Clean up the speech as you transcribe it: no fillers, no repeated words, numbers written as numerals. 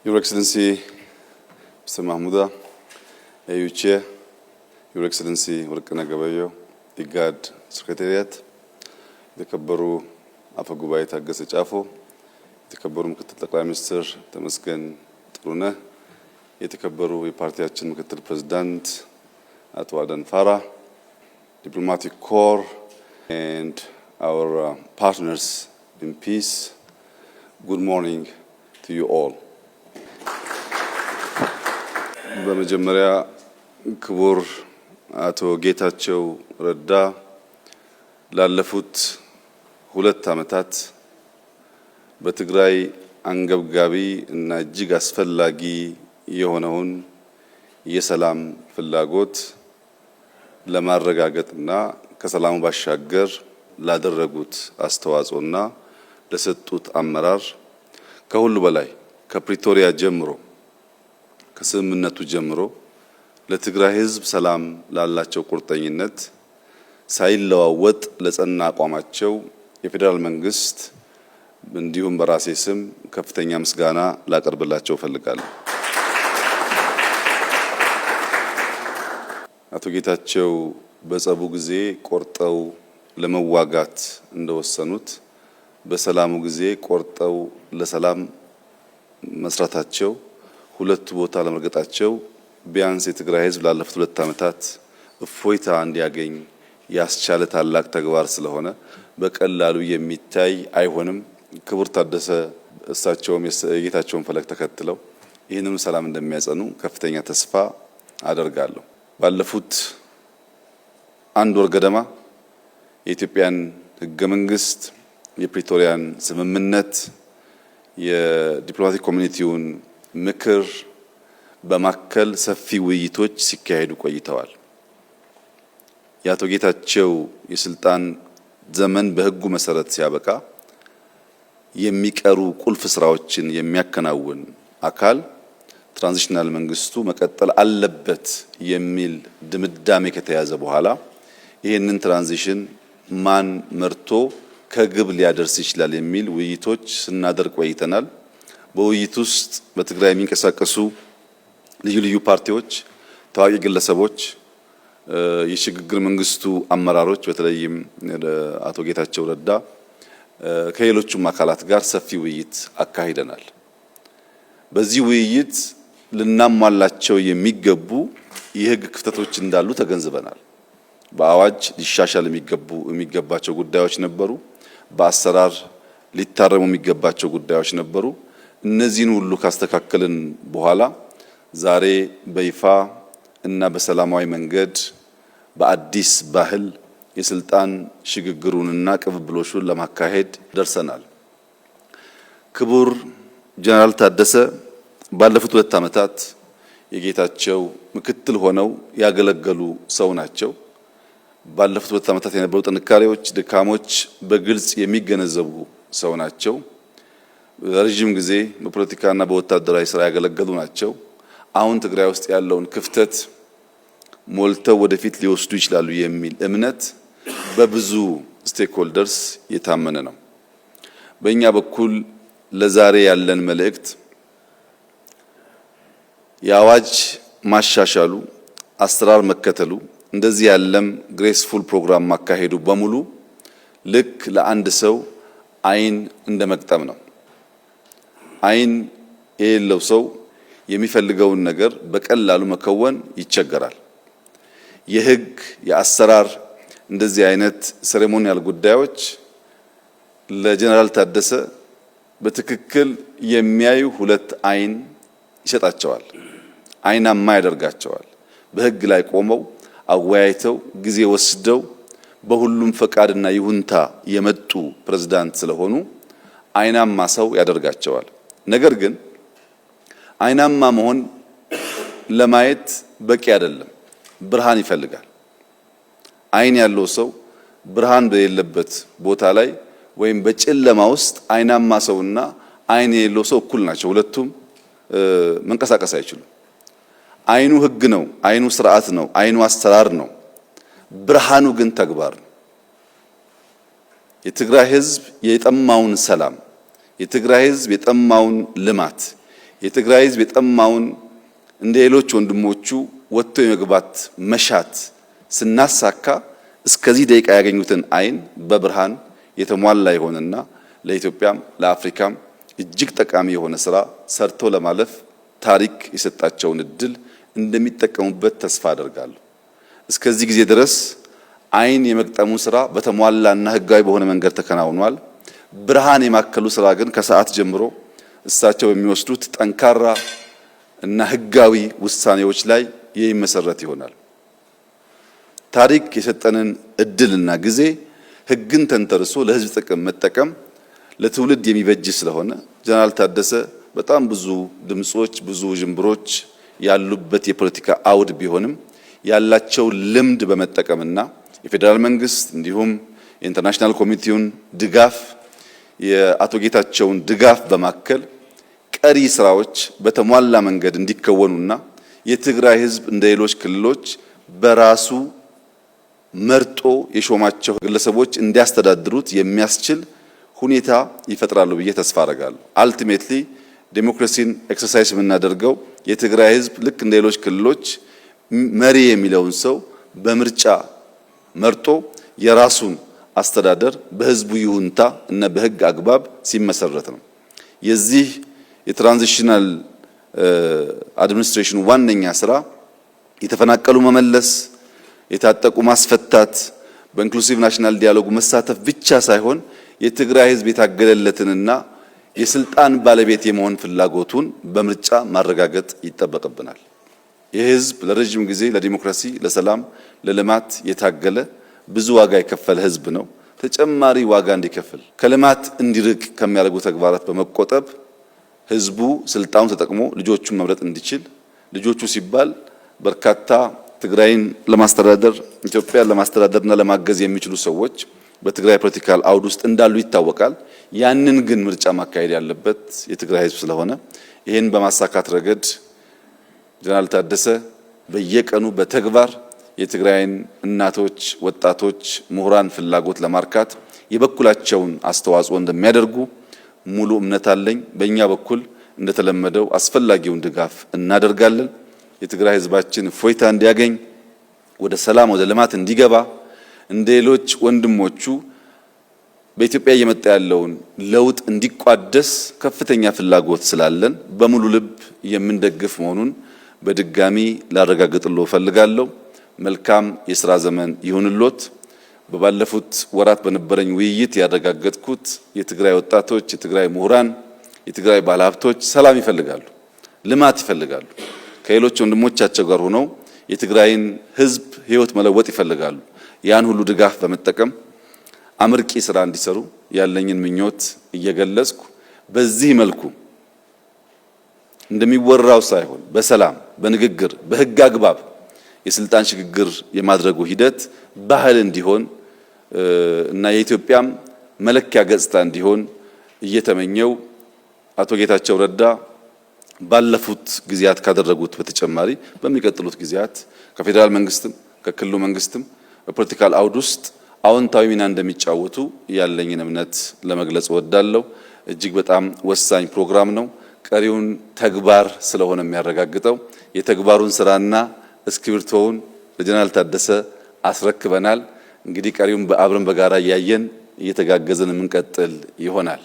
Your Excellency, Mr. Mahmouda, AU Chair, Your Excellency Workana Gabayo, IGAD Secretariat, የተከበሩ አፈ ጉባኤ ታገሰ ጫፎ፣ የተከበሩ ምክትል ጠቅላይ ሚኒስትር ተመስገን ጥሩነህ፣ የተከበሩ የፓርቲያችን ምክትል ፕሬዝዳንት አቶ አደን ፋራ፣ diplomatic corps and our partners in peace, good morning to you all. በመጀመሪያ ክቡር አቶ ጌታቸው ረዳ ላለፉት 2 ዓመታት በትግራይ አንገብጋቢ እና እጅግ አስፈላጊ የሆነውን የሰላም ፍላጎት ለማረጋገጥና ከሰላሙ ባሻገር ላደረጉት አስተዋጽኦና ለሰጡት አመራር ከሁሉ በላይ ከፕሪቶሪያ ጀምሮ ከስምምነቱ ጀምሮ ለትግራይ ሕዝብ ሰላም ላላቸው ቁርጠኝነት ሳይለዋወጥ ለጸና አቋማቸው የፌደራል መንግስት እንዲሁም በራሴ ስም ከፍተኛ ምስጋና ላቀርብላቸው ፈልጋለሁ። አቶ ጌታቸው በጸቡ ጊዜ ቆርጠው ለመዋጋት እንደወሰኑት በሰላሙ ጊዜ ቆርጠው ለሰላም መስራታቸው ሁለቱ ቦታ ለመርገጣቸው ቢያንስ የትግራይ ሕዝብ ላለፉት 2 ዓመታት እፎይታ እንዲያገኝ ያስቻለ ታላቅ ተግባር ስለሆነ በቀላሉ የሚታይ አይሆንም። ክቡር ታደሰ እሳቸውም የጌታቸውን ፈለግ ተከትለው ይህንን ሰላም እንደሚያጸኑ ከፍተኛ ተስፋ አደርጋለሁ። ባለፉት 1 ወር ገደማ የኢትዮጵያን ሕገ መንግስት፣ የፕሪቶሪያን ስምምነት፣ የዲፕሎማቲክ ኮሚኒቲውን ምክር በማከል ሰፊ ውይይቶች ሲካሄዱ ቆይተዋል። የአቶ ጌታቸው የስልጣን ዘመን በህጉ መሰረት ሲያበቃ የሚቀሩ ቁልፍ ስራዎችን የሚያከናውን አካል ትራንዚሽናል መንግስቱ መቀጠል አለበት የሚል ድምዳሜ ከተያዘ በኋላ ይህንን ትራንዚሽን ማን መርቶ ከግብ ሊያደርስ ይችላል የሚል ውይይቶች ስናደርግ ቆይተናል። በውይይት ውስጥ በትግራይ የሚንቀሳቀሱ ልዩ ልዩ ፓርቲዎች፣ ታዋቂ ግለሰቦች፣ የሽግግር መንግስቱ አመራሮች በተለይም አቶ ጌታቸው ረዳ ከሌሎችም አካላት ጋር ሰፊ ውይይት አካሂደናል። በዚህ ውይይት ልናሟላቸው የሚገቡ የህግ ክፍተቶች እንዳሉ ተገንዝበናል። በአዋጅ ሊሻሻል የሚገባቸው ጉዳዮች ነበሩ። በአሰራር ሊታረሙ የሚገባቸው ጉዳዮች ነበሩ። እነዚህን ሁሉ ካስተካከልን በኋላ ዛሬ በይፋ እና በሰላማዊ መንገድ በአዲስ ባህል የስልጣን ሽግግሩንና ቅብብሎሹን ለማካሄድ ደርሰናል። ክቡር ጀነራል ታደሰ ባለፉት 2 ዓመታት የጌታቸው ምክትል ሆነው ያገለገሉ ሰው ናቸው። ባለፉት 2 ዓመታት የነበሩ ጥንካሬዎች፣ ድካሞች በግልጽ የሚገነዘቡ ሰው ናቸው። ረጅም ጊዜ በፖለቲካና በወታደራዊ ስራ ያገለገሉ ናቸው። አሁን ትግራይ ውስጥ ያለውን ክፍተት ሞልተው ወደፊት ሊወስዱ ይችላሉ የሚል እምነት በብዙ ስቴክሆልደርስ የታመነ ነው። በእኛ በኩል ለዛሬ ያለን መልእክት የአዋጅ ማሻሻሉ፣ አሰራር መከተሉ፣ እንደዚህ ያለም ግሬስፉል ፕሮግራም ማካሄዱ በሙሉ ልክ ለአንድ ሰው አይን እንደመግጠም ነው። አይን የሌለው ሰው የሚፈልገውን ነገር በቀላሉ መከወን ይቸገራል። የህግ የአሰራር እንደዚህ አይነት ሴሬሞኒያል ጉዳዮች ለጀነራል ታደሰ በትክክል የሚያዩ 2 አይን ይሰጣቸዋል፣ አይናማ ያደርጋቸዋል። በህግ ላይ ቆመው አወያይተው ጊዜ ወስደው በሁሉም ፈቃድና ይሁንታ የመጡ ፕሬዝዳንት ስለሆኑ አይናማ ሰው ያደርጋቸዋል። ነገር ግን አይናማ መሆን ለማየት በቂ አይደለም፣ ብርሃን ይፈልጋል። አይን ያለው ሰው ብርሃን በሌለበት ቦታ ላይ ወይም በጨለማ ውስጥ አይናማ ሰውና አይን የሌለው ሰው እኩል ናቸው። ሁለቱም መንቀሳቀስ አይችሉም። አይኑ ህግ ነው፣ አይኑ ስርዓት ነው፣ አይኑ አሰራር ነው። ብርሃኑ ግን ተግባር ነው። የትግራይ ህዝብ የጠማውን ሰላም፣ የትግራይ ህዝብ የጠማውን ልማት፣ የትግራይ ህዝብ የጠማውን እንደ ሌሎች ወንድሞቹ ወጥቶ የመግባት መሻት ስናሳካ እስከዚህ ደቂቃ ያገኙትን አይን በብርሃን የተሟላ ይሆንና ለኢትዮጵያም ለአፍሪካም እጅግ ጠቃሚ የሆነ ስራ ሰርቶ ለማለፍ ታሪክ የሰጣቸውን እድል እንደሚጠቀሙበት ተስፋ አደርጋለሁ። እስከዚህ ጊዜ ድረስ አይን የመቅጠሙ ስራ በተሟላና ህጋዊ በሆነ መንገድ ተከናውኗል። ብርሃን የማከሉ ስራ ግን ከሰዓት ጀምሮ እሳቸው በሚወስዱት ጠንካራ እና ህጋዊ ውሳኔዎች ላይ የሚመሰረት ይሆናል። ታሪክ የሰጠንን እድልና ጊዜ ህግን ተንተርሶ ለህዝብ ጥቅም መጠቀም ለትውልድ የሚበጅ ስለሆነ ጀነራል ታደሰ በጣም ብዙ ድምጾች ብዙ ጅምብሮች ያሉበት የፖለቲካ አውድ ቢሆንም ያላቸው ልምድ በመጠቀምና የፌደራል መንግስት እንዲሁም የኢንተርናሽናል ኮሚቴውን ድጋፍ የአቶ ጌታቸውን ድጋፍ በማከል ቀሪ ስራዎች በተሟላ መንገድ እንዲከወኑና የትግራይ ህዝብ እንደ ሌሎች ክልሎች በራሱ መርጦ የሾማቸው ግለሰቦች እንዲያስተዳድሩት የሚያስችል ሁኔታ ይፈጥራሉ ብዬ ተስፋ አደርጋለሁ። አልቲሜትሊ ዴሞክራሲን ኤክሰርሳይዝ የምናደርገው የትግራይ ህዝብ ልክ እንደ ሌሎች ክልሎች መሪ የሚለውን ሰው በምርጫ መርጦ የራሱን አስተዳደር በህዝቡ ይሁንታ እና በህግ አግባብ ሲመሰረት ነው። የዚህ የትራንዚሽናል አድሚኒስትሬሽን ዋነኛ ስራ የተፈናቀሉ መመለስ፣ የታጠቁ ማስፈታት፣ በኢንክሉሲቭ ናሽናል ዲያሎግ መሳተፍ ብቻ ሳይሆን የትግራይ ህዝብ የታገለለትንና የስልጣን ባለቤት የመሆን ፍላጎቱን በምርጫ ማረጋገጥ ይጠበቅብናል። ይህ ህዝብ ለረጅም ጊዜ ለዲሞክራሲ፣ ለሰላም፣ ለልማት የታገለ ብዙ ዋጋ የከፈለ ህዝብ ነው። ተጨማሪ ዋጋ እንዲከፍል ከልማት እንዲርቅ ከሚያደርጉ ተግባራት በመቆጠብ ህዝቡ ስልጣኑን ተጠቅሞ ልጆቹን መምረጥ እንዲችል ልጆቹ ሲባል በርካታ ትግራይን ለማስተዳደር ኢትዮጵያን ለማስተዳደርና ለማገዝ የሚችሉ ሰዎች በትግራይ ፖለቲካል አውድ ውስጥ እንዳሉ ይታወቃል። ያንን ግን ምርጫ ማካሄድ ያለበት የትግራይ ህዝብ ስለሆነ ይህን በማሳካት ረገድ ጀነራል ታደሰ በየቀኑ በተግባር የትግራይን እናቶች፣ ወጣቶች፣ ምሁራን ፍላጎት ለማርካት የበኩላቸውን አስተዋጽኦ እንደሚያደርጉ ሙሉ እምነት አለኝ። በእኛ በኩል እንደተለመደው አስፈላጊውን ድጋፍ እናደርጋለን። የትግራይ ህዝባችን እፎይታ እንዲያገኝ ወደ ሰላም ወደ ልማት እንዲገባ እንደ ሌሎች ወንድሞቹ በኢትዮጵያ እየመጣ ያለውን ለውጥ እንዲቋደስ ከፍተኛ ፍላጎት ስላለን በሙሉ ልብ የምንደግፍ መሆኑን በድጋሚ ላረጋግጥልዎ እፈልጋለሁ። መልካም የሥራ ዘመን ይሁንልዎት። በባለፉት ወራት በነበረኝ ውይይት ያረጋገጥኩት የትግራይ ወጣቶች፣ የትግራይ ምሁራን፣ የትግራይ ባለሀብቶች ሰላም ይፈልጋሉ፣ ልማት ይፈልጋሉ። ከሌሎች ወንድሞቻቸው ጋር ሆነው የትግራይን ህዝብ ህይወት መለወጥ ይፈልጋሉ። ያን ሁሉ ድጋፍ በመጠቀም አመርቂ ስራ እንዲሰሩ ያለኝን ምኞት እየገለጽኩ በዚህ መልኩ እንደሚወራው ሳይሆን በሰላም በንግግር በህግ አግባብ የስልጣን ሽግግር የማድረጉ ሂደት ባህል እንዲሆን እና የኢትዮጵያም መለኪያ ገጽታ እንዲሆን እየተመኘው አቶ ጌታቸው ረዳ ባለፉት ጊዜያት ካደረጉት በተጨማሪ በሚቀጥሉት ጊዜያት ከፌደራል መንግስትም ከክልሉ መንግስትም በፖለቲካል አውድ ውስጥ አዎንታዊ ሚና እንደሚጫወቱ ያለኝን እምነት ለመግለጽ እወዳለሁ። እጅግ በጣም ወሳኝ ፕሮግራም ነው። ቀሪውን ተግባር ስለሆነ የሚያረጋግጠው የተግባሩን ስራና እስክሪብቶውን ለጀነራል ታደሰ አስረክበናል። እንግዲህ ቀሪውን በአብረን በጋራ እያየን እየተጋገዘን የምንቀጥል ይሆናል።